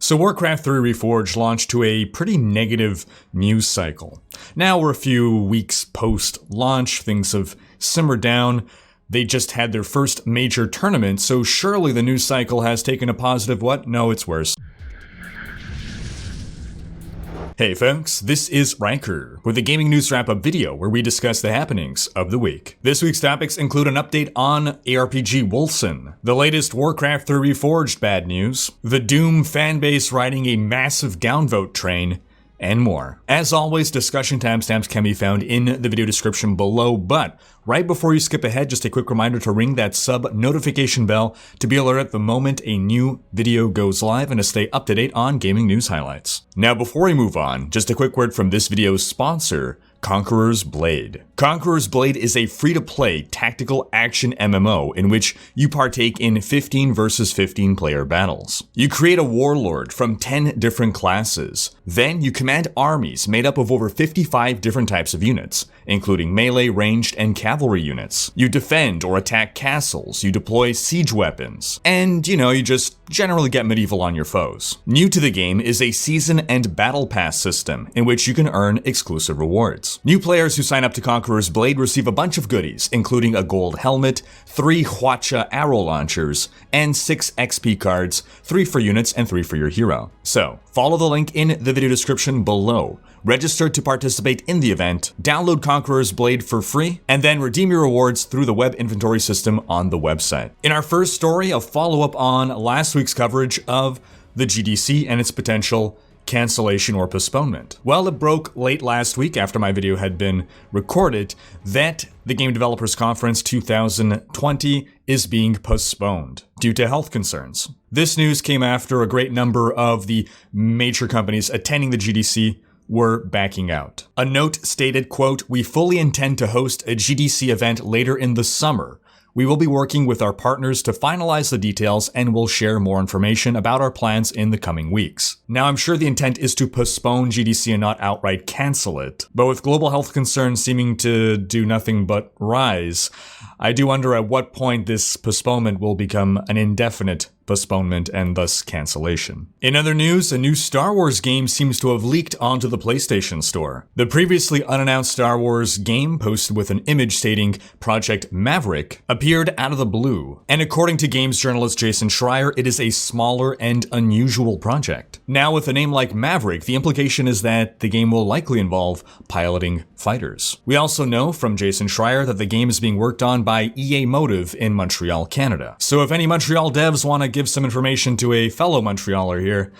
So Warcraft 3 Reforged launched to a pretty negative news cycle. Now we're a few weeks post-launch, things have simmered down. They just had their first major tournament, so surely the news cycle has taken a positive what? No, it's worse. Hey folks, this is Riker with a gaming news wrap-up video where we discuss the happenings of the week. This week's topics include an update on ARPG Wolcen, the latest Warcraft 3 Reforged bad news, the Doom fanbase riding a massive downvote train, and more. As always, discussion timestamps can be found in the video description below, but right before you skip ahead, just a quick reminder to ring that sub notification bell to be alerted the moment a new video goes live and to stay up to date on gaming news highlights. Now before we move on, just a quick word from this video's sponsor, Conqueror's Blade. Conqueror's Blade is a free-to-play tactical action MMO in which you partake in 15 versus 15 player battles. You create a warlord from 10 different classes. Then you command armies made up of over 55 different types of units, including melee, ranged, and cavalry units. You defend or attack castles, you deploy siege weapons, and you just generally get medieval on your foes. New to the game is a season and battle pass system in which you can earn exclusive rewards. New players who sign up to Conqueror's Blade receive a bunch of goodies, including a gold helmet, 3 Hwacha arrow launchers, and 6 XP cards, 3 for units and 3 for your hero. So, follow the link in the video description below, register to participate in the event, download Conqueror's Blade for free, and then redeem your rewards through the web inventory system on the website. In our first story, a follow-up on last week's coverage of the GDC and its potential cancellation or postponement. Well, it broke late last week after my video had been recorded that the Game Developers Conference 2020 is being postponed due to health concerns. This news came after a great number of the major companies attending the GDC were backing out. A note stated, quote, "We fully intend to host a GDC event later in the summer. We will be working with our partners to finalize the details and will share more information about our plans in the coming weeks." Now, I'm sure the intent is to postpone GDC and not outright cancel it, but with global health concerns seeming to do nothing but rise, I do wonder at what point this postponement will become an indefinite postponement and thus cancellation. In other news, a new Star Wars game seems to have leaked onto the PlayStation Store. The previously unannounced Star Wars game, posted with an image stating Project Maverick, appeared out of the blue. And according to games journalist Jason Schreier, it is a smaller and unusual project. Now, with a name like Maverick, the implication is that the game will likely involve piloting fighters. We also know from Jason Schreier that the game is being worked on by EA Motive in Montreal, Canada. So if any Montreal devs want to give some information to a fellow Montrealer here,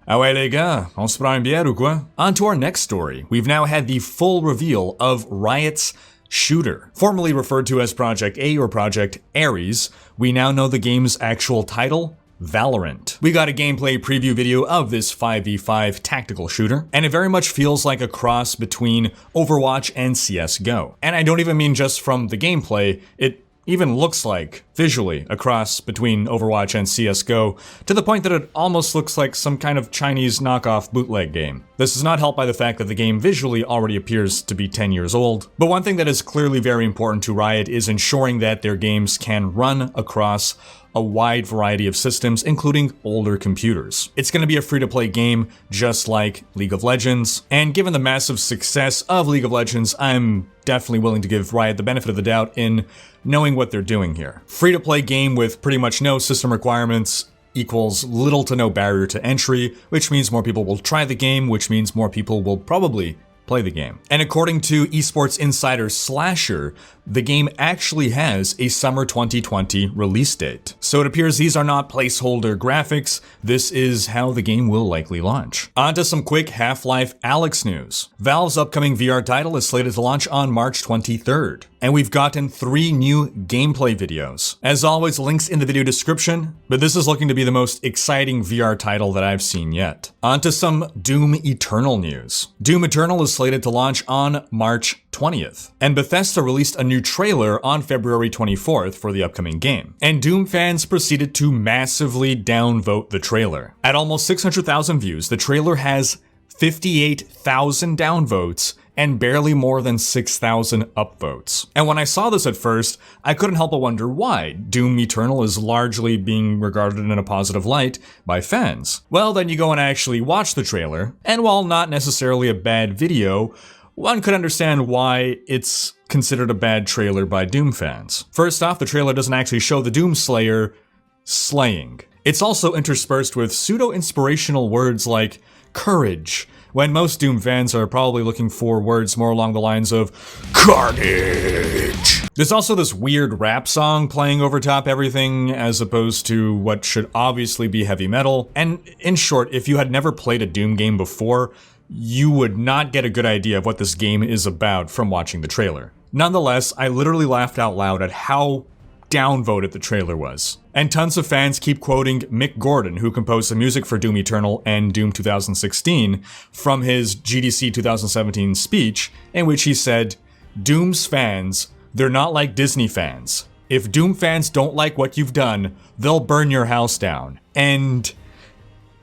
ah ouais les gars, on se prend une bière ou quoi? On to our next story. We've now had the full reveal of Riot's shooter. Formerly referred to as Project A or Project Ares, we now know the game's actual title, Valorant. We got a gameplay preview video of this 5v5 tactical shooter, and it very much feels like a cross between Overwatch and CSGO. And I don't even mean just from the gameplay, it even looks like, visually, a cross between Overwatch and CSGO, to the point that it almost looks like some kind of Chinese knockoff bootleg game. This is not helped by the fact that the game visually already appears to be 10 years old, but one thing that is clearly very important to Riot is ensuring that their games can run across a wide variety of systems, including older computers. It's going to be a free-to-play game, just like League of Legends, and given the massive success of League of Legends, I'm definitely willing to give Riot the benefit of the doubt in knowing what they're doing here. Free-to-play game with pretty much no system requirements equals little to no barrier to entry, which means more people will try the game, which means more people will probably play the game. And according to esports insider Slasher, the game actually has a summer 2020 release date. So it appears these are not placeholder graphics, this is how the game will likely launch. On to some quick Half-Life Alyx news. Valve's upcoming VR title is slated to launch on March 23rd. And we've gotten 3 new gameplay videos. As always, links in the video description, but this is looking to be the most exciting VR title that I've seen yet. On to some Doom Eternal news. Doom Eternal is slated to launch on March 20th, and Bethesda released a new trailer on February 24th for the upcoming game. And Doom fans proceeded to massively downvote the trailer. At almost 600,000 views, the trailer has 58,000 downvotes and barely more than 6,000 upvotes. And when I saw this at first, I couldn't help but wonder why. Doom Eternal is largely being regarded in a positive light by fans. Well, then you go and actually watch the trailer, and while not necessarily a bad video, one could understand why it's considered a bad trailer by Doom fans. First off, the trailer doesn't actually show the Doom Slayer slaying. It's also interspersed with pseudo-inspirational words like courage, when most Doom fans are probably looking for words more along the lines of carnage. There's also this weird rap song playing over top everything as opposed to what should obviously be heavy metal. And in short, if you had never played a Doom game before, you would not get a good idea of what this game is about from watching the trailer. Nonetheless, I literally laughed out loud at how downvoted the trailer was. And tons of fans keep quoting Mick Gordon, who composed the music for Doom Eternal and Doom 2016, from his GDC 2017 speech, in which he said, "Doom's fans, they're not like Disney fans. If Doom fans don't like what you've done, they'll burn your house down." And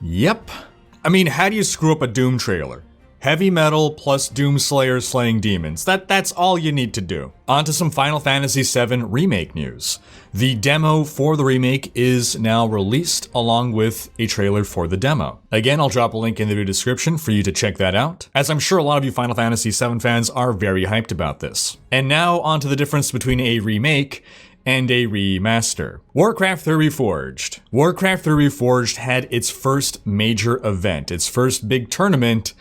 yep. I mean, how do you screw up a Doom trailer? Heavy metal plus Doom Slayer slaying demons. That's all you need to do. On to some Final Fantasy VII Remake news. The demo for the remake is now released along with a trailer for the demo. Again, I'll drop a link in the video description for you to check that out, as I'm sure a lot of you Final Fantasy VII fans are very hyped about this. And now on to the difference between a remake and a remaster. Warcraft 3 Reforged. Warcraft 3 Reforged had its first major event, its first big tournament,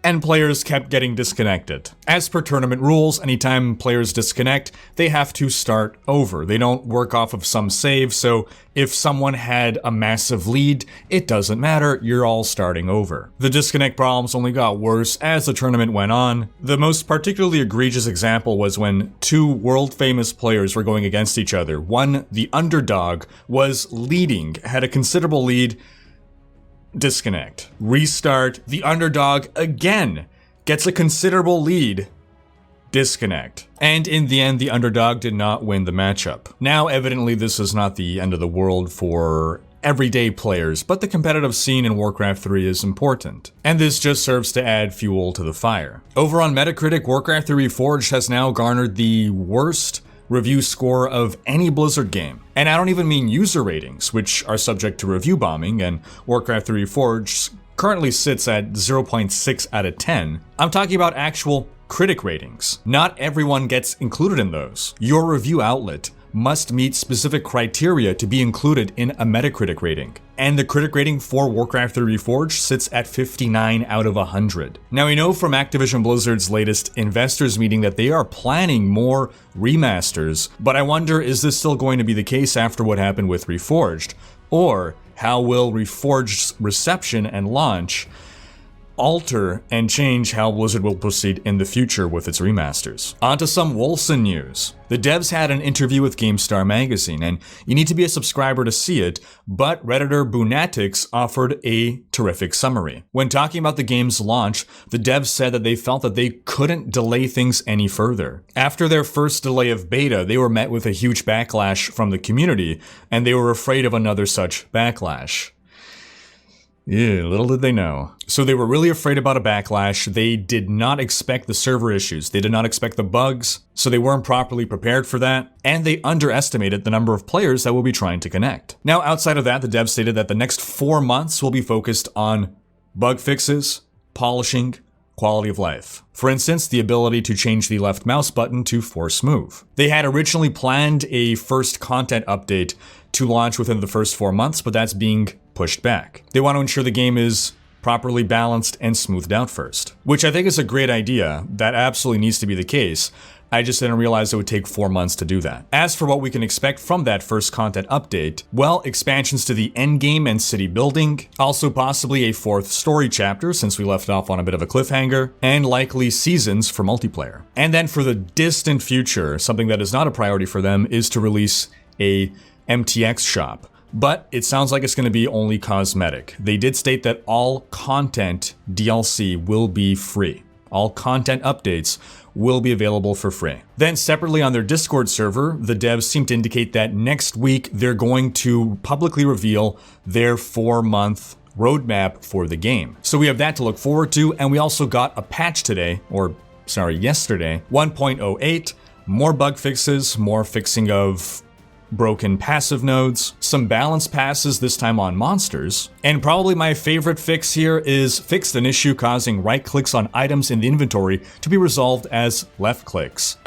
and players kept getting disconnected. As per tournament rules, anytime players disconnect, they have to start over. They don't work off of some save, so if someone had a massive lead, it doesn't matter, you're all starting over. The disconnect problems only got worse as the tournament went on. The most particularly egregious example was when two world-famous players were going against each other. One, the underdog, was leading, had a considerable lead, disconnect. Restart, the underdog again gets a considerable lead, disconnect. And in the end, the underdog did not win the matchup. Now, evidently, this is not the end of the world for everyday players, but the competitive scene in Warcraft 3 is important. And this just serves to add fuel to the fire. Over on Metacritic, Warcraft 3 Reforged has now garnered the worst review score of any Blizzard game. And I don't even mean user ratings, which are subject to review bombing, and Warcraft 3 Reforged currently sits at 0.6 out of 10. I'm talking about actual critic ratings. Not everyone gets included in those. Your review outlet must meet specific criteria to be included in a Metacritic rating. And the critic rating for Warcraft 3 Reforged sits at 59 out of 100. Now, we know from Activision Blizzard's latest investors meeting that they are planning more remasters, but I wonder, is this still going to be the case after what happened with Reforged? Or how will Reforged's reception and launch alter and change how Blizzard will proceed in the future with its remasters? On to some Wolcen news. The devs had an interview with GameStar magazine, and you need to be a subscriber to see it, but Redditor Boonatics offered a terrific summary. When talking about the game's launch, the devs said that they felt that they couldn't delay things any further. After their first delay of beta, they were met with a huge backlash from the community, and they were afraid of another such backlash. Yeah, little did they know. So they were really afraid about a backlash. They did not expect the server issues. They did not expect the bugs, so they weren't properly prepared for that, and they underestimated the number of players that will be trying to connect. Now, outside of that, the devs stated that the next 4 months will be focused on bug fixes, polishing, quality of life. For instance, the ability to change the left mouse button to force move. They had originally planned a first content update to launch within the first 4 months, but that's being pushed back. They want to ensure the game is properly balanced and smoothed out first, which I think is a great idea. That absolutely needs to be the case. I just didn't realize it would take 4 months to do that. As for what we can expect from that first content update, well, expansions to the endgame and city building, also possibly a 4th story chapter since we left off on a bit of a cliffhanger, and likely seasons for multiplayer. And then for the distant future, something that is not a priority for them is to release a MTX shop. But it sounds like it's going to be only cosmetic. They did state that all content DLC will be free. All content updates will be available for free. Then separately on their Discord server, the devs seem to indicate that next week they're going to publicly reveal their 4-month roadmap for the game. So we have that to look forward to, and we also got a patch today, or sorry, yesterday, 1.08, more bug fixes, more fixing of broken passive nodes, some balance passes this time on monsters, and probably my favorite fix here is fixed an issue causing right clicks on items in the inventory to be resolved as left clicks.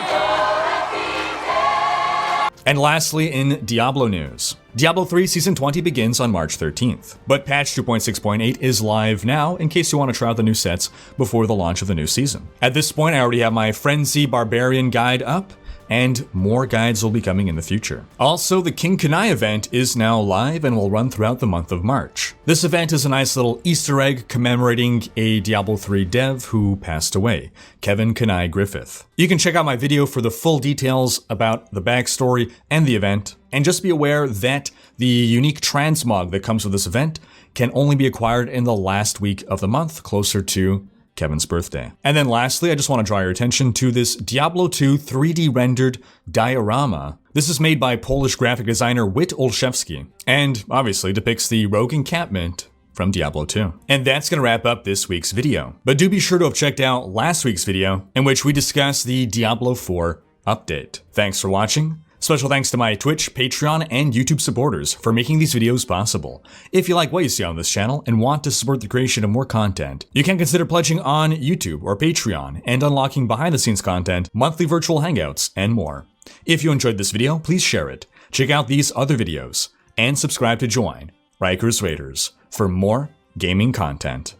And lastly, in Diablo news. Diablo 3 Season 20 begins on March 13th, but patch 2.6.8 is live now in case you want to try out the new sets before the launch of the new season. At this point, I already have my Frenzy Barbarian guide up, and more guides will be coming in the future. Also, the King Kunai event is now live and will run throughout the month of March. This event is a nice little Easter egg commemorating a Diablo 3 dev who passed away, Kevin Kunai Griffith. You can check out my video for the full details about the backstory and the event, and just be aware that the unique transmog that comes with this event can only be acquired in the last week of the month, closer to Kevin's birthday. And then lastly, I just want to draw your attention to this Diablo 2 3D rendered diorama. This is made by Polish graphic designer Wit Olszewski, and obviously depicts the rogue encampment from Diablo 2. And that's going to wrap up this week's video. But do be sure to have checked out last week's video, in which we discussed the Diablo 4 update. Thanks for watching. Special thanks to my Twitch, Patreon, and YouTube supporters for making these videos possible. If you like what you see on this channel and want to support the creation of more content, you can consider pledging on YouTube or Patreon and unlocking behind-the-scenes content, monthly virtual hangouts, and more. If you enjoyed this video, please share it, check out these other videos, and subscribe to join Riker's Raiders for more gaming content.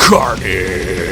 Carnage!